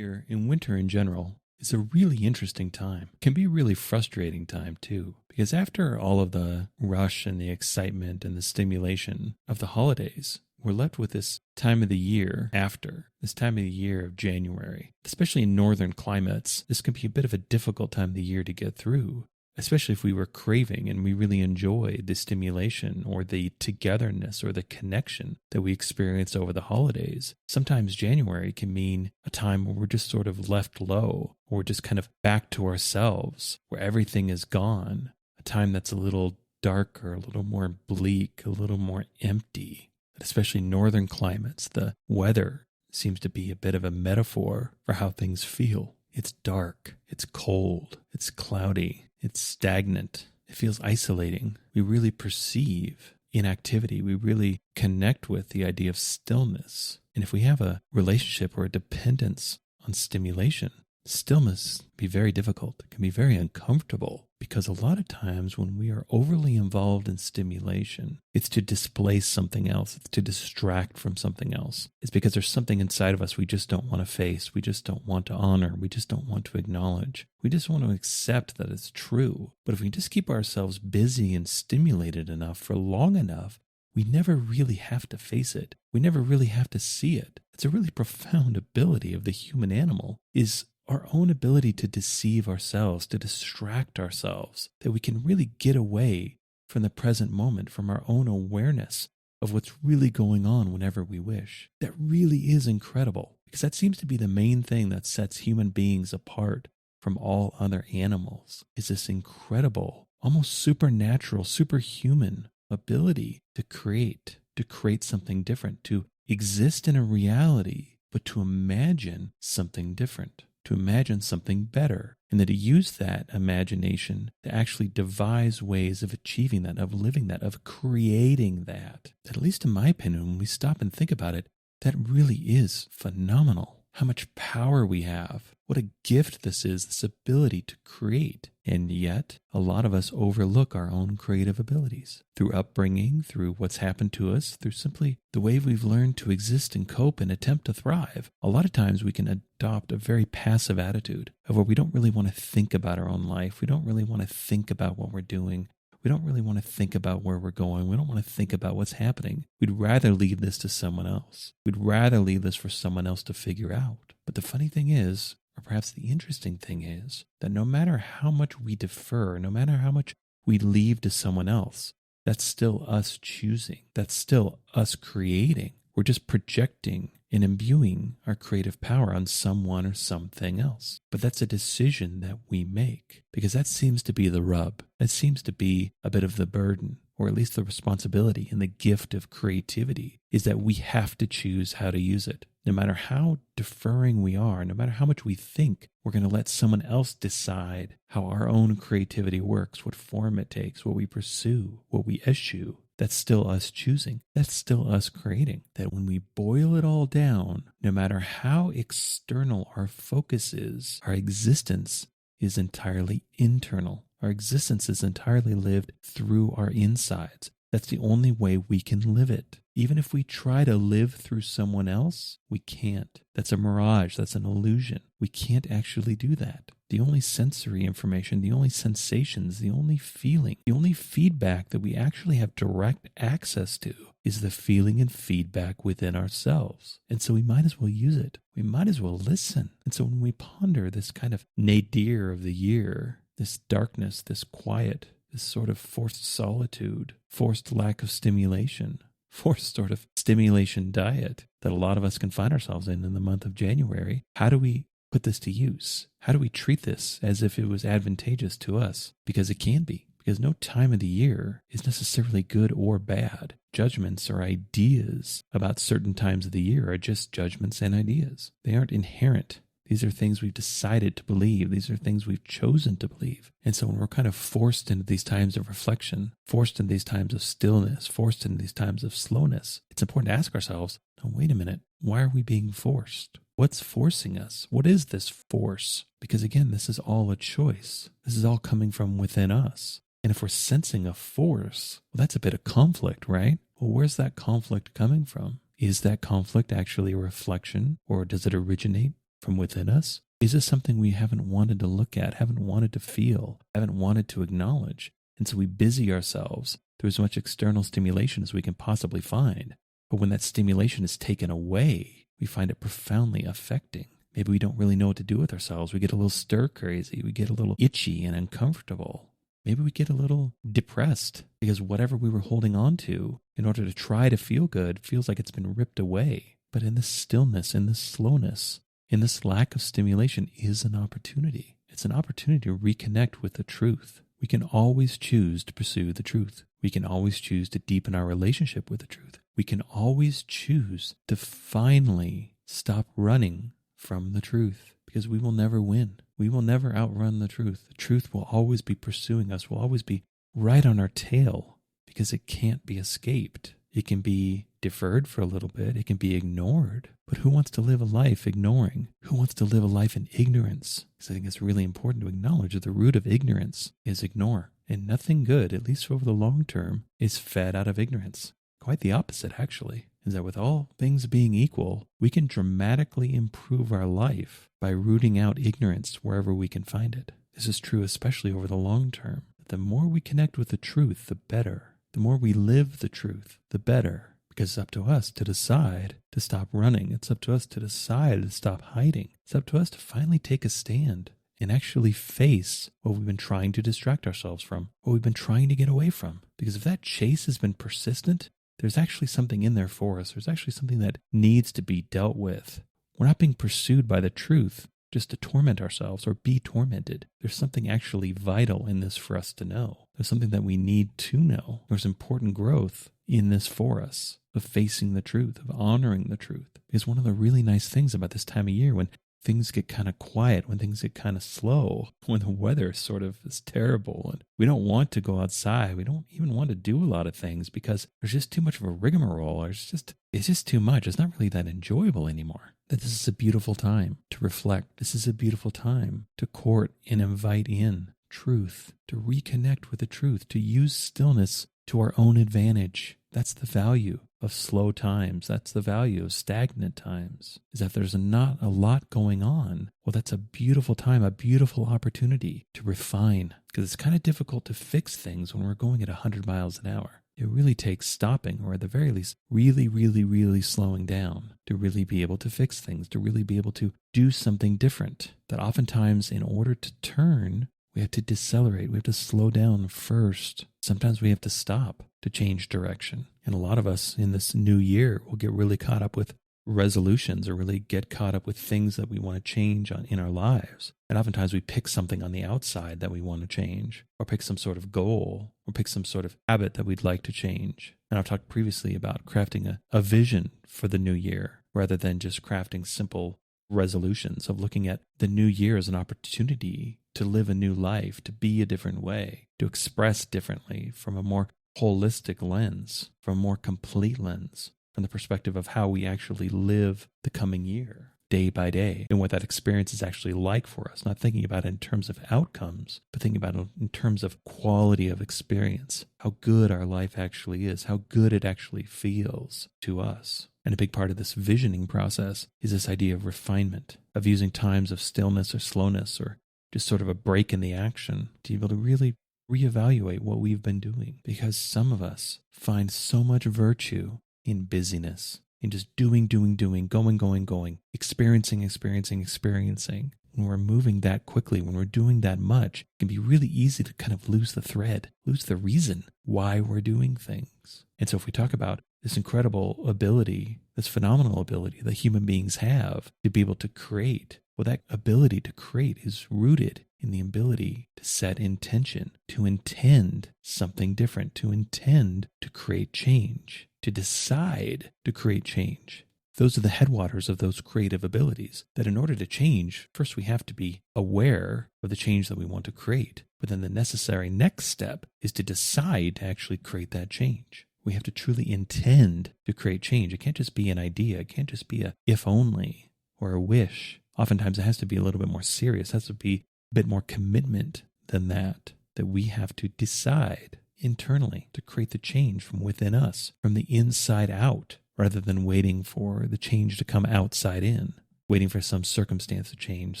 year and winter in general is a really interesting time. It can be a really frustrating time too, because after all of the rush and the excitement and the stimulation of the holidays, we're left with this time of the year after, this time of the year of January. Especially in northern climates, this can be a bit of a difficult time of the year to get through, especially if we were craving and we really enjoyed the stimulation or the togetherness or the connection that we experienced over the holidays. Sometimes January can mean a time where we're just sort of left low, or we're just kind of back to ourselves, where everything is gone. A time that's a little darker, a little more bleak, a little more empty. Especially northern climates, the weather seems to be a bit of a metaphor for how things feel. It's dark, it's cold, it's cloudy, it's stagnant. It feels isolating. We really perceive inactivity. We really connect with the idea of stillness. And if we have a relationship or a dependence on stimulation, stillness can be very difficult. It can be very uncomfortable because a lot of times when we are overly involved in stimulation, it's to displace something else. It's to distract from something else. It's because there's something inside of us we just don't want to face. We just don't want to honor. We just don't want to acknowledge. We just want to accept that it's true. But if we just keep ourselves busy and stimulated enough for long enough, we never really have to face it. We never really have to see it. It's a really profound ability of the human animal, is our own ability to deceive ourselves, to distract ourselves, that we can really get away from the present moment, from our own awareness of what's really going on whenever we wish. That really is incredible, because that seems to be the main thing that sets human beings apart from all other animals, is this incredible, almost supernatural, superhuman ability to create something different, to exist in a reality, but to imagine something different, to imagine something better, and then to use that imagination to actually devise ways of achieving that, of living that, of creating that. That, at least in my opinion, when we stop and think about it, that really is phenomenal. How much power we have. What a gift this is, this ability to create. And yet, a lot of us overlook our own creative abilities through upbringing, through what's happened to us, through simply the way we've learned to exist and cope and attempt to thrive. A lot of times we can adopt a very passive attitude of where we don't really want to think about our own life. We don't really want to think about what we're doing. We don't really want to think about where we're going. We don't want to think about what's happening. We'd rather leave this to someone else. We'd rather leave this for someone else to figure out. But the funny thing is, or perhaps the interesting thing is, that no matter how much we defer, no matter how much we leave to someone else, that's still us choosing. That's still us creating. We're just projecting and imbuing our creative power on someone or something else. But that's a decision that we make, because that seems to be the rub. That seems to be a bit of the burden, or at least the responsibility and the gift of creativity, is that we have to choose how to use it. No matter how deferring we are, no matter how much we think we're going to let someone else decide how our own creativity works, what form it takes, what we pursue, what we eschew, that's still us choosing. That's still us creating. That when we boil it all down, no matter how external our focus is, our existence is entirely internal. Our existence is entirely lived through our insides. That's the only way we can live it. Even if we try to live through someone else, we can't. That's a mirage. That's an illusion. We can't actually do that. The only sensory information, the only sensations, the only feeling, the only feedback that we actually have direct access to is the feeling and feedback within ourselves. And so we might as well use it. We might as well listen. And so when we ponder this kind of nadir of the year, this darkness, this quiet, this sort of forced solitude, forced lack of stimulation, forced sort of stimulation diet that a lot of us can find ourselves in the month of January, how do we put this to use? How do we treat this as if it was advantageous to us? Because it can be. Because no time of the year is necessarily good or bad. Judgments or ideas about certain times of the year are just judgments and ideas. They aren't inherent. These are things we've decided to believe. These are things we've chosen to believe. And so when we're kind of forced into these times of reflection, forced into these times of stillness, forced into these times of slowness, it's important to ask ourselves, no, wait a minute, why are we being forced? What's forcing us? What is this force? Because again, this is all a choice. This is all coming from within us. And if we're sensing a force, well, that's a bit of conflict, right? Well, where's that conflict coming from? Is that conflict actually a reflection, or does it originate from within us? Is this something we haven't wanted to look at, haven't wanted to feel, haven't wanted to acknowledge? And so we busy ourselves through as much external stimulation as we can possibly find. But when that stimulation is taken away, we find it profoundly affecting. Maybe we don't really know what to do with ourselves. We get a little stir crazy. We get a little itchy and uncomfortable. Maybe we get a little depressed because whatever we were holding on to in order to try to feel good feels like it's been ripped away. But in this stillness, in this slowness, in this lack of stimulation is an opportunity. It's an opportunity to reconnect with the truth. We can always choose to pursue the truth. We can always choose to deepen our relationship with the truth. We can always choose to finally stop running from the truth, because we will never win. We will never outrun the truth. The truth will always be pursuing us, will always be right on our tail, because it can't be escaped. It can be deferred for a little bit. It can be ignored. But who wants to live a life ignoring? Who wants to live a life in ignorance? Because I think it's really important to acknowledge that the root of ignorance is ignore. And nothing good, at least over the long term, is fed out of ignorance. Quite the opposite, actually, is that with all things being equal, we can dramatically improve our life by rooting out ignorance wherever we can find it. This is true especially over the long term. The more we connect with the truth, the better. The more we live the truth, the better. Because it's up to us to decide to stop running. It's up to us to decide to stop hiding. It's up to us to finally take a stand and actually face what we've been trying to distract ourselves from, what we've been trying to get away from. Because if that chase has been persistent, there's actually something in there for us. There's actually something that needs to be dealt with. We're not being pursued by the truth just to torment ourselves or be tormented. There's something actually vital in this for us to know. There's something that we need to know. There's important growth in this for us, of facing the truth, of honoring the truth. Because one of the really nice things about this time of year, when things get kind of quiet, when things get kind of slow, when the weather sort of is terrible and we don't want to go outside, we don't even want to do a lot of things because there's just too much of a rigmarole, or it's just too much. It's not really that enjoyable anymore. That this is a beautiful time to reflect. This is a beautiful time to court and invite in truth, to reconnect with the truth, to use stillness to our own advantage. That's the value of slow times. That's the value of stagnant times, is that there's not a lot going on. Well, that's a beautiful time, a beautiful opportunity to refine, because it's kind of difficult to fix things when we're going at 100 miles an hour. It really takes stopping, or at the very least, really, really, really slowing down to really be able to fix things, to really be able to do something different. That oftentimes, in order to turn, we have to decelerate. We have to slow down first. Sometimes we have to stop to change direction. And a lot of us in this new year will get really caught up with resolutions, or really get caught up with things that we want to change in our lives. And oftentimes we pick something on the outside that we want to change, or pick some sort of goal, or pick some sort of habit that we'd like to change. And I've talked previously about crafting a vision for the new year, rather than just crafting simple resolutions, of looking at the new year as an opportunity to live a new life, to be a different way, to express differently from a more holistic lens, from a more complete lens, from the perspective of how we actually live the coming year, day by day, and what that experience is actually like for us. Not thinking about it in terms of outcomes, but thinking about it in terms of quality of experience, how good our life actually is, how good it actually feels to us. And a big part of this visioning process is this idea of refinement, of using times of stillness or slowness, or just sort of a break in the action to be able to really reevaluate what we've been doing. Because some of us find so much virtue in busyness, in just doing, going, experiencing. When we're moving that quickly, when we're doing that much, it can be really easy to kind of lose the thread, lose the reason why we're doing things. And so if we talk about this incredible ability, this phenomenal ability that human beings have to be able to create, well, that ability to create is rooted in the ability to set intention, to intend something different, to intend to create change, to decide to create change. Those are the headwaters of those creative abilities, that in order to change, first we have to be aware of the change that we want to create. But then the necessary next step is to decide to actually create that change. We have to truly intend to create change. It can't just be an idea. It can't just be a if only or a wish. Oftentimes it has to be a little bit more serious. It has to be a bit more commitment than that we have to decide internally to create the change from within us, from the inside out, rather than waiting for the change to come outside in. waiting for some circumstance to change,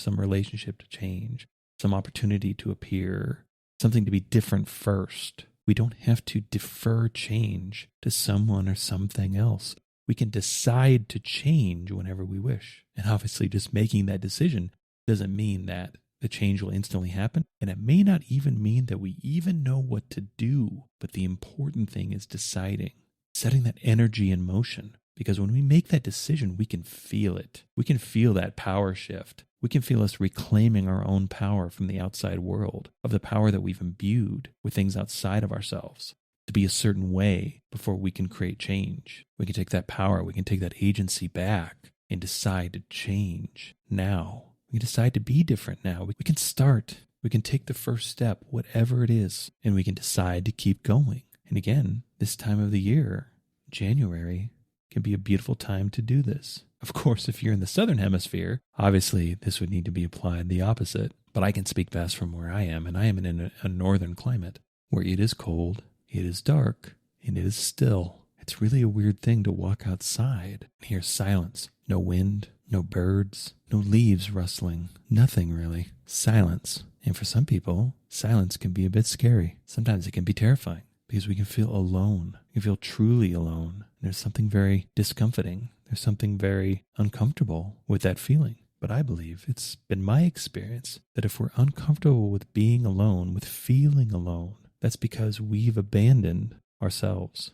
some relationship to change, some opportunity to appear, something to be different first. We don't have to defer change to someone or something else. We can decide to change whenever we wish. And obviously, just making that decision doesn't mean that the change will instantly happen. And it may not even mean that we even know what to do. But the important thing is deciding, setting that energy in motion. Because when we make that decision, we can feel it. We can feel that power shift. We can feel us reclaiming our own power from the outside world, of the power that we've imbued with things outside of ourselves, to be a certain way before we can create change. We can take that power, we can take that agency back and decide to change now. We can decide to be different now. We can start. We can take the first step, whatever it is, and we can decide to keep going. And again, this time of the year, January, can be a beautiful time to do this. Of course, if you're in the southern hemisphere, obviously this would need to be applied the opposite. But I can speak best from where I am, and I am in a northern climate where it is cold, it is dark, and it is still. It's really a weird thing to walk outside and hear silence. No wind, no birds, no leaves rustling, nothing really. Silence. And for some people, silence can be a bit scary. Sometimes it can be terrifying because we can feel alone. We can feel truly alone. There's something very discomforting. There's something very uncomfortable with that feeling. But I believe it's been my experience that if we're uncomfortable with being alone, with feeling alone, that's because we've abandoned ourselves.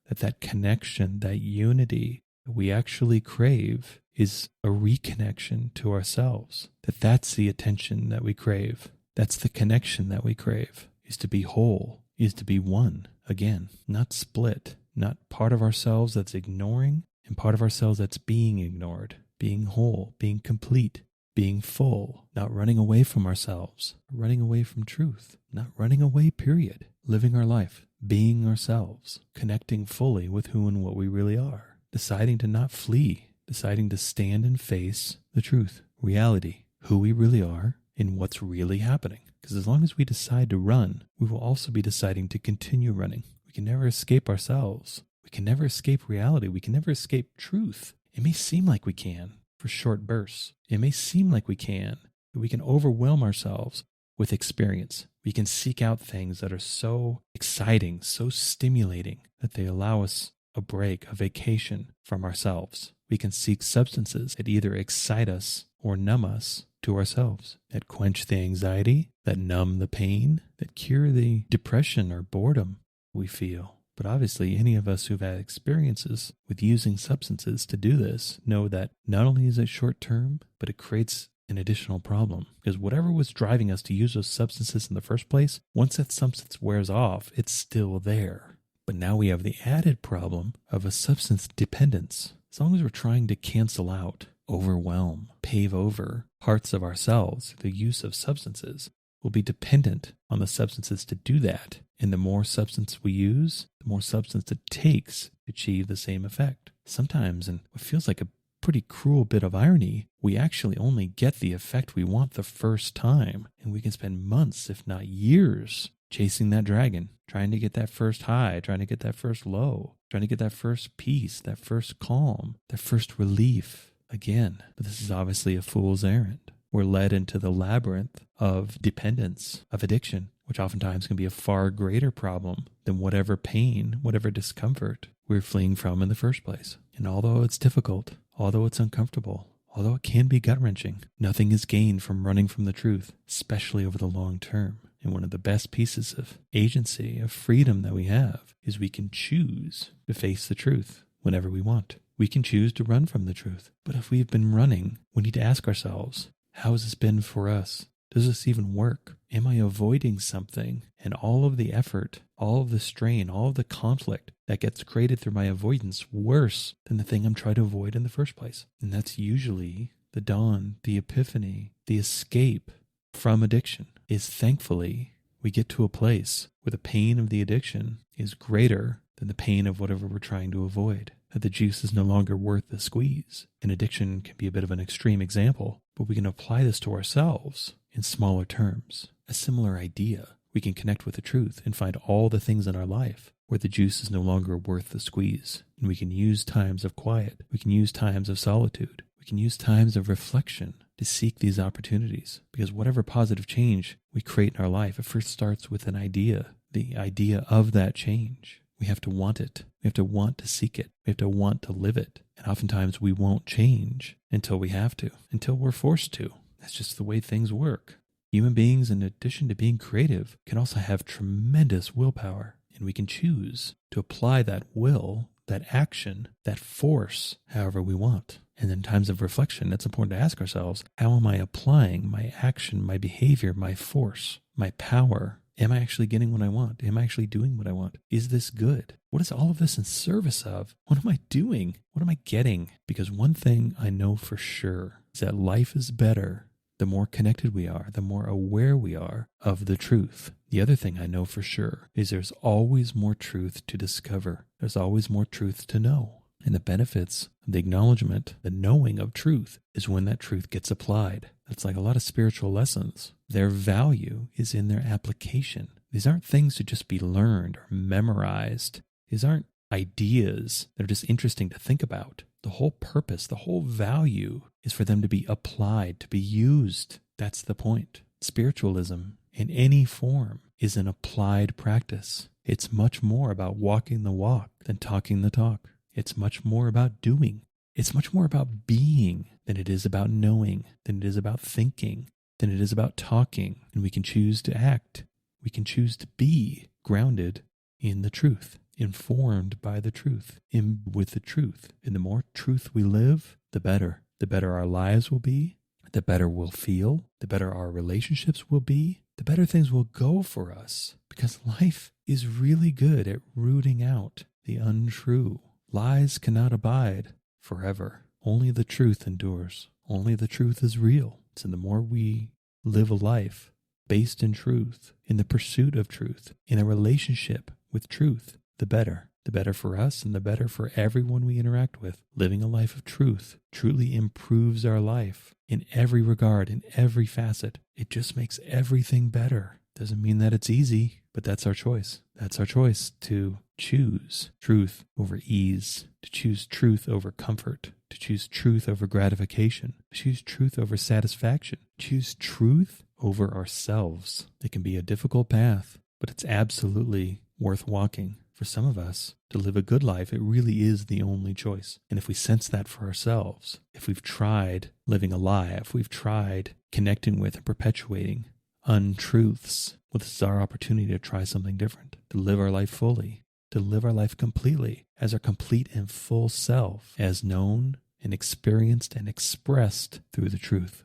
That connection, that unity that we actually crave is a reconnection to ourselves. That's the attention that we crave. That's the connection that we crave, is to be whole, is to be one again, not split, not part of ourselves that's ignoring and part of ourselves that's being ignored, being whole, being complete, being full, not running away from ourselves, running away from truth, not running away, period, living our life, being ourselves, connecting fully with who and what we really are, deciding to not flee, deciding to stand and face the truth, reality, who we really are, and what's really happening. Because as long as we decide to run, we will also be deciding to continue running. We can never escape ourselves. We can never escape reality. We can never escape truth. It may seem like we can for short bursts. It may seem like we can, but we can overwhelm ourselves with experience. We can seek out things that are so exciting, so stimulating, that they allow us a break, a vacation from ourselves. We can seek substances that either excite us or numb us to ourselves, that quench the anxiety, that numb the pain, that cure the depression or boredom we feel. But obviously, any of us who've had experiences with using substances to do this know that not only is it short term, but it creates an additional problem. Because whatever was driving us to use those substances in the first place, once that substance wears off, it's still there. But now we have the added problem of a substance dependence. As long as we're trying to cancel out, overwhelm, pave over parts of ourselves through the use of substances, we'll be dependent on the substances to do that. And the more substance we use, the more substance it takes to achieve the same effect. Sometimes, and what feels like a pretty cruel bit of irony, we actually only get the effect we want the first time. And we can spend months, if not years, chasing that dragon, trying to get that first high, trying to get that first low, trying to get that first peace, that first calm, that first relief again. But this is obviously a fool's errand. We're led into the labyrinth of dependence, of addiction, which oftentimes can be a far greater problem than whatever pain, whatever discomfort we're fleeing from in the first place. And although it's difficult, although it's uncomfortable, although it can be gut-wrenching, nothing is gained from running from the truth, especially over the long term. And one of the best pieces of agency, of freedom that we have, is we can choose to face the truth whenever we want. We can choose to run from the truth. But if we've been running, we need to ask ourselves, how has this been for us? Does this even work? Am I avoiding something? And all of the effort, all of the strain, all of the conflict that gets created through my avoidance worse than the thing I'm trying to avoid in the first place. And that's usually the dawn, the epiphany, the escape from addiction, is thankfully we get to a place where the pain of the addiction is greater than the pain of whatever we're trying to avoid. That the juice is no longer worth the squeeze. And addiction can be a bit of an extreme example, but we can apply this to ourselves in smaller terms. A similar idea. We can connect with the truth and find all the things in our life where the juice is no longer worth the squeeze. And we can use times of quiet. We can use times of solitude. We We can use times of reflection to seek these opportunities, because whatever positive change we create in our life, it first starts with an idea, the idea of that change. We have to want it. We have to want to seek it. We have to want to live it. And oftentimes we won't change until we have to, until we're forced to. That's just the way things work. Human beings, in addition to being creative, can also have tremendous willpower, and we can choose to apply that will, that action, that force, however we want. And in times of reflection, it's important to ask ourselves, how am I applying my action, my behavior, my force, my power? Am I actually getting what I want? Am I actually doing what I want? Is this good? What is all of this in service of? What am I doing? What am I getting? Because one thing I know for sure is that life is better the more connected we are, the more aware we are of the truth. The other thing I know for sure is there's always more truth to discover. There's always more truth to know. And the benefits of the acknowledgement, the knowing of truth, is when that truth gets applied. That's like a lot of spiritual lessons. Their value is in their application. These aren't things to just be learned or memorized. These aren't ideas that are just interesting to think about. The whole purpose, the whole value is for them to be applied, to be used. That's the point. Spiritualism in any form is an applied practice. It's much more about walking the walk than talking the talk. It's much more about doing. It's much more about being than it is about knowing, than it is about thinking, than it is about talking. And we can choose to act. We can choose to be grounded in the truth, informed by the truth, with the truth. And the more truth we live, the better. The better our lives will be, the better we'll feel, the better our relationships will be, the better things will go for us. Because life is really good at rooting out the untrue. Lies cannot abide forever. Only the truth endures. Only the truth is real. So the more we live a life based in truth, in the pursuit of truth, in a relationship with truth, the better. The better for us and the better for everyone we interact with. Living a life of truth truly improves our life in every regard, in every facet. It just makes everything better. Doesn't mean that it's easy, but that's our choice. That's our choice to choose truth over ease, to choose truth over comfort, to choose truth over gratification, to choose truth over satisfaction, choose truth over ourselves. It can be a difficult path, but it's absolutely worth walking. For some of us, to live a good life, it really is the only choice. And if we sense that for ourselves, if we've tried living a lie, if we've tried connecting with and perpetuating untruths, well, this is our opportunity to try something different, to live our life fully, to live our life completely as our complete and full self, as known and experienced and expressed through the truth.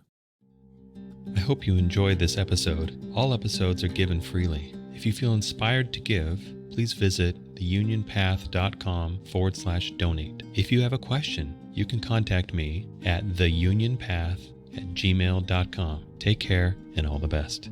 I hope you enjoyed this episode. All episodes are given freely. If you feel inspired to give, please visit theunionpath.com/donate. If you have a question, you can contact me at theunionpath@gmail.com. Take care and all the best.